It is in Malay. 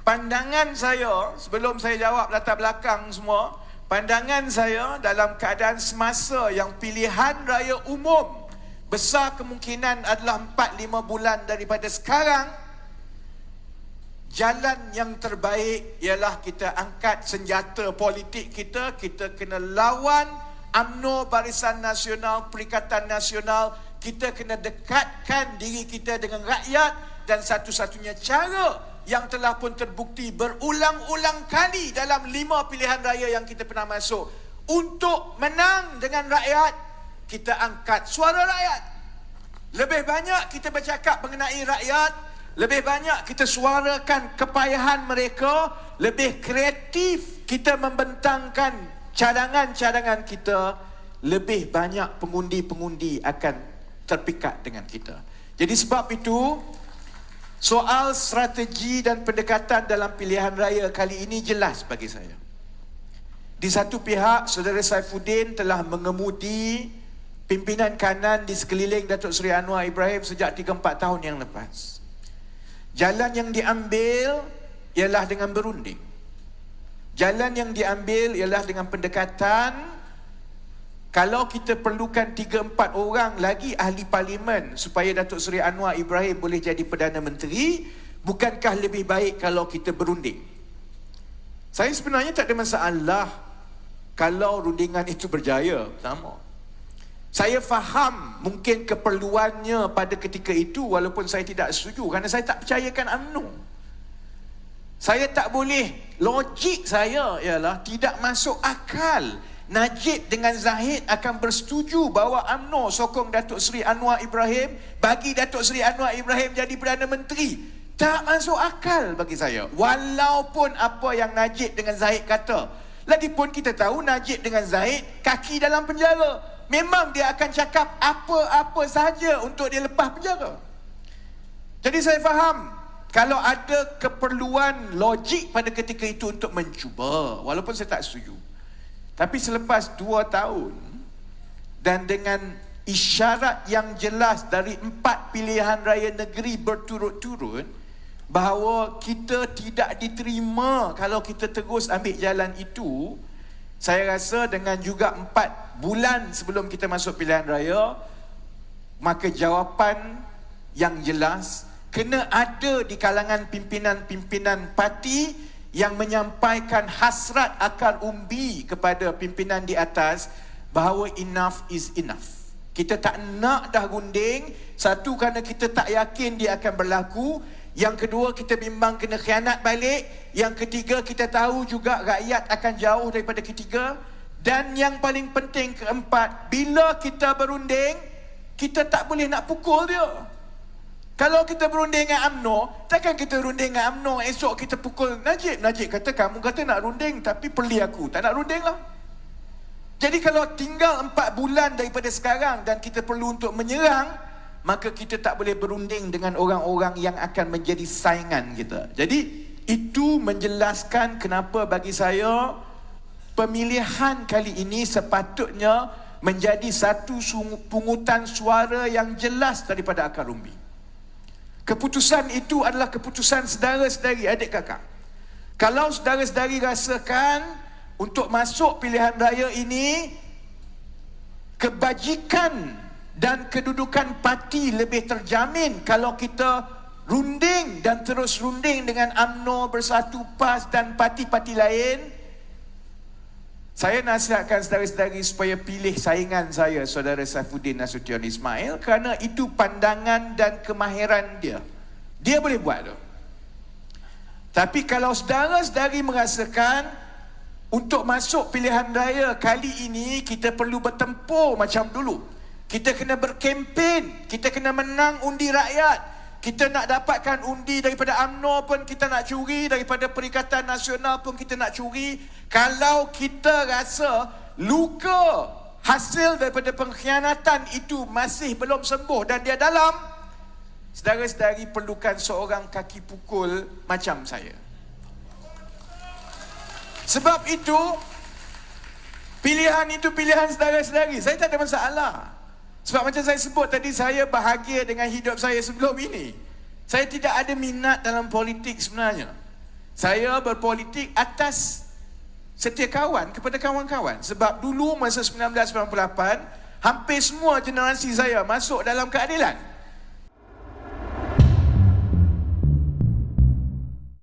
pandangan saya, sebelum saya jawab latar belakang semua, pandangan saya dalam keadaan semasa yang pilihan raya umum besar kemungkinan adalah 4-5 bulan daripada sekarang, jalan yang terbaik ialah kita angkat senjata politik kita. Kita kena lawan UMNO, Barisan Nasional, Perikatan Nasional. Kita kena dekatkan diri kita dengan rakyat. Dan satu-satunya cara yang telah pun terbukti berulang-ulang kali dalam 5 pilihan raya yang kita pernah masuk, untuk menang dengan rakyat, kita angkat suara rakyat. Lebih banyak kita bercakap mengenai rakyat, lebih banyak kita suarakan kepayahan mereka, lebih kreatif kita membentangkan cadangan-cadangan kita, lebih banyak pengundi-pengundi akan terpikat dengan kita. Jadi sebab itu, soal strategi dan pendekatan dalam pilihan raya kali ini jelas bagi saya. Di satu pihak, Saudara Saifuddin telah mengemudi pimpinan kanan di sekeliling Datuk Seri Anwar Ibrahim sejak 3-4 tahun yang lepas. Jalan yang diambil ialah dengan berunding. Jalan yang diambil ialah dengan pendekatan. Kalau kita perlukan 3-4 orang lagi ahli parlimen supaya Datuk Seri Anwar Ibrahim boleh jadi Perdana Menteri, bukankah lebih baik kalau kita berunding? Saya sebenarnya tak ada masalah kalau rundingan itu berjaya. Pertama, saya faham mungkin keperluannya pada ketika itu, walaupun saya tidak setuju kerana saya tak percayakan UMNO. Saya tak boleh, logik saya ialah tidak masuk akal Najib dengan Zahid akan bersetuju bahawa UMNO sokong Datuk Seri Anwar Ibrahim, bagi Datuk Seri Anwar Ibrahim jadi Perdana Menteri. Tak masuk akal bagi saya, walaupun apa yang Najib dengan Zahid kata. Lagipun kita tahu Najib dengan Zahid kaki dalam penjara. Memang dia akan cakap apa-apa sahaja untuk dia lepas penjara. Jadi saya faham kalau ada keperluan logik pada ketika itu untuk mencuba, walaupun saya tak setuju. Tapi selepas 2 tahun dan dengan isyarat yang jelas dari 4 pilihan raya negeri berturut-turut bahawa kita tidak diterima kalau kita terus ambil jalan itu, saya rasa dengan juga 4 bulan sebelum kita masuk pilihan raya, maka jawapan yang jelas kena ada di kalangan pimpinan-pimpinan parti yang menyampaikan hasrat akar umbi kepada pimpinan di atas bahawa enough is enough. Kita tak nak dah runding. Satu, kerana kita tak yakin dia akan berlaku. Yang kedua, kita bimbang kena khianat balik. Yang ketiga, kita tahu juga rakyat akan jauh daripada ketiga. Dan yang paling penting keempat, bila kita berunding, kita tak boleh nak pukul dia. Kalau kita berunding dengan UMNO, takkan kita runding dengan UMNO, esok kita pukul Najib. Najib kata, kamu kata nak runding, tapi perli aku. Tak nak runding lah. Jadi kalau tinggal 4 bulan daripada sekarang dan kita perlu untuk menyerang, maka kita tak boleh berunding dengan orang-orang yang akan menjadi saingan kita. Jadi itu menjelaskan kenapa bagi saya pemilihan kali ini sepatutnya menjadi satu pungutan suara yang jelas daripada akar umbi. Keputusan itu adalah keputusan saudara-saudari, adik kakak. Kalau saudara-saudari rasakan untuk masuk pilihan raya ini, kebajikan dan kedudukan parti lebih terjamin kalau kita runding dan terus runding dengan UMNO, Bersatu, PAS dan parti-parti lain. Saya nasihatkan saudara-saudari supaya pilih saingan saya, Saudara Saifuddin Nasution Ismail, kerana itu pandangan dan kemahiran dia. Dia boleh buat tu. Tapi kalau saudara-saudari merasakan untuk masuk pilihan raya kali ini kita perlu bertempur macam dulu. Kita kena berkempen, kita kena menang undi rakyat. Kita nak dapatkan undi daripada UMNO pun kita nak curi, daripada Perikatan Nasional pun kita nak curi. Kalau kita rasa luka hasil daripada pengkhianatan itu masih belum sembuh dan dia dalam, saudara-saudari perlukan seorang kaki pukul macam saya. Sebab itu, pilihan itu pilihan saudara-saudari. Saya tak ada masalah. Sebab macam saya sebut tadi, saya bahagia dengan hidup saya sebelum ini. Saya tidak ada minat dalam politik sebenarnya. Saya berpolitik atas setia kawan kepada kawan-kawan. Sebab dulu masa 1998, hampir semua generasi saya masuk dalam keadilan.